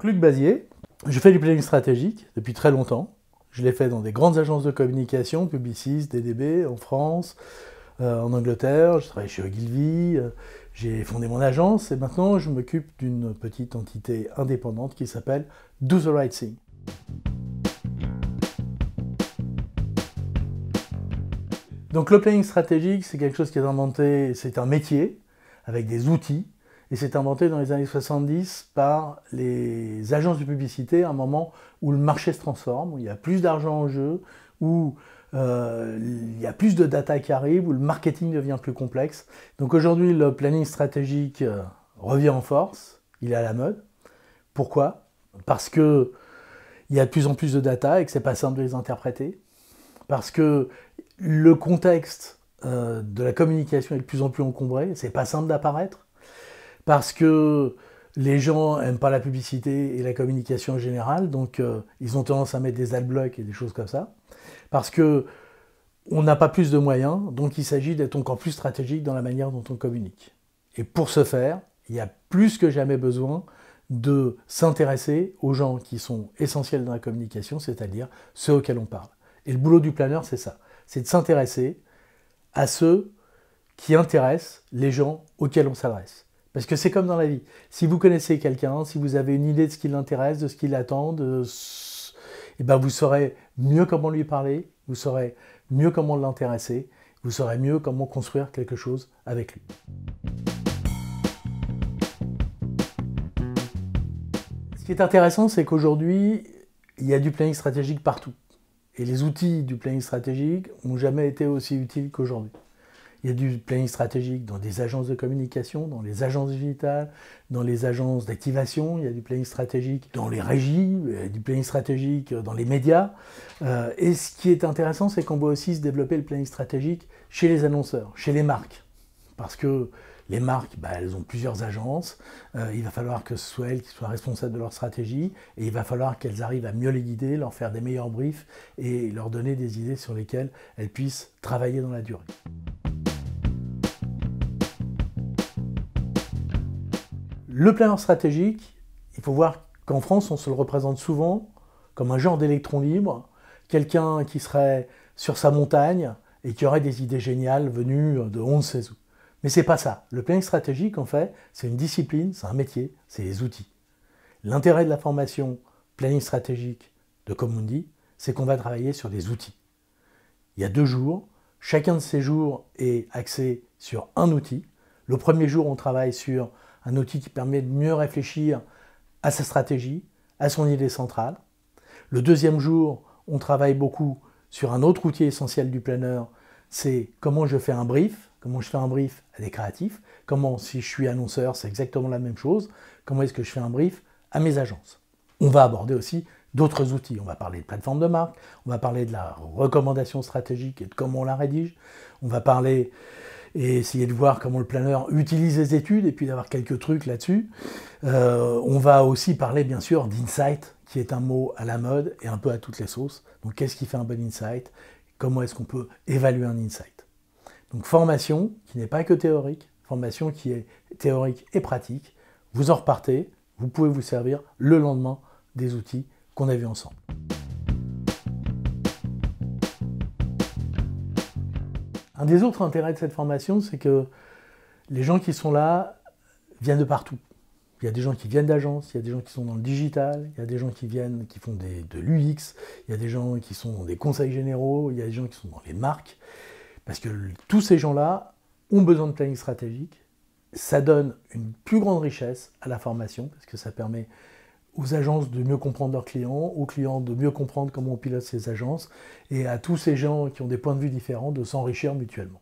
Luc Bazier, je fais du planning stratégique depuis très longtemps. Je l'ai fait dans des grandes agences de communication, Publicis, DDB, en France, en Angleterre. Je travaille chez Ogilvy, j'ai fondé mon agence et maintenant je m'occupe d'une petite entité indépendante qui s'appelle Do the Right Thing. Donc le planning stratégique, c'est quelque chose qui est inventé, c'est un métier avec des outils. Et c'est inventé dans les années 70 par les agences de publicité, à un moment où le marché se transforme, où il y a plus d'argent en jeu, où il y a plus de data qui arrive, où le marketing devient plus complexe. Donc aujourd'hui, le planning stratégique revient en force, il est à la mode. Pourquoi? Parce qu'il y a de plus en plus de data et que c'est pas simple de les interpréter. Parce que le contexte de la communication est de plus en plus encombré, c'est pas simple d'apparaître. Parce que les gens n'aiment pas la publicité et la communication en général, donc ils ont tendance à mettre des adblocks et des choses comme ça. Parce qu'on n'a pas plus de moyens, donc il s'agit d'être encore plus stratégique dans la manière dont on communique. Et pour ce faire, il y a plus que jamais besoin de s'intéresser aux gens qui sont essentiels dans la communication, c'est-à-dire ceux auxquels on parle. Et le boulot du planeur, c'est ça, c'est de s'intéresser à ceux qui intéressent les gens auxquels on s'adresse. Parce que c'est comme dans la vie. Si vous connaissez quelqu'un, si vous avez une idée de ce qui l'intéresse, de ce qu'il attend, eh ben vous saurez mieux comment lui parler, vous saurez mieux comment l'intéresser, vous saurez mieux comment construire quelque chose avec lui. Ce qui est intéressant, c'est qu'aujourd'hui, il y a du planning stratégique partout. Et les outils du planning stratégique n'ont jamais été aussi utiles qu'aujourd'hui. Il y a du planning stratégique dans des agences de communication, dans les agences digitales, dans les agences d'activation, il y a du planning stratégique dans les régies, il y a du planning stratégique dans les médias. Et ce qui est intéressant, c'est qu'on voit aussi se développer le planning stratégique chez les annonceurs, chez les marques. Parce que les marques, elles ont plusieurs agences, il va falloir que ce soit elles qui soient responsables de leur stratégie, et il va falloir qu'elles arrivent à mieux les guider, leur faire des meilleurs briefs, et leur donner des idées sur lesquelles elles puissent travailler dans la durée. Le planeur stratégique, il faut voir qu'en France, on se le représente souvent comme un genre d'électron libre, quelqu'un qui serait sur sa montagne et qui aurait des idées géniales venues de on ne sait où. Mais c'est pas ça. Le planning stratégique, en fait, c'est une discipline, c'est un métier, c'est des outils. L'intérêt de la formation planning stratégique de Commundi, c'est qu'on va travailler sur des outils. Il y a 2 jours, chacun de ces jours est axé sur un outil. Le premier jour, on travaille sur un outil qui permet de mieux réfléchir à sa stratégie, à son idée centrale. Le deuxième jour, on travaille beaucoup sur un autre outil essentiel du planeur, c'est comment je fais un brief, comment je fais un brief à des créatifs, comment, si je suis annonceur, c'est exactement la même chose, comment est-ce que je fais un brief à mes agences. On va aborder aussi d'autres outils, on va parler de plateforme de marque, on va parler de la recommandation stratégique et de comment on la rédige, on va parler et essayer de voir comment le planeur utilise les études et puis d'avoir quelques trucs là-dessus. On va aussi parler bien sûr d'insight, qui est un mot à la mode et un peu à toutes les sauces. Donc qu'est-ce qui fait un bon insight? Comment est-ce qu'on peut évaluer un insight? Donc formation qui n'est pas que théorique, formation qui est théorique et pratique. Vous en repartez, vous pouvez vous servir le lendemain des outils qu'on a vus ensemble. Un des autres intérêts de cette formation, c'est que les gens qui sont là viennent de partout. Il y a des gens qui viennent d'agences, il y a des gens qui sont dans le digital, il y a des gens qui font de l'UX, il y a des gens qui sont dans des conseils généraux, il y a des gens qui sont dans les marques. Parce que tous ces gens-là ont besoin de planning stratégique. Ça donne une plus grande richesse à la formation, parce que ça permet aux agences de mieux comprendre leurs clients, aux clients de mieux comprendre comment on pilote ces agences, et à tous ces gens qui ont des points de vue différents de s'enrichir mutuellement.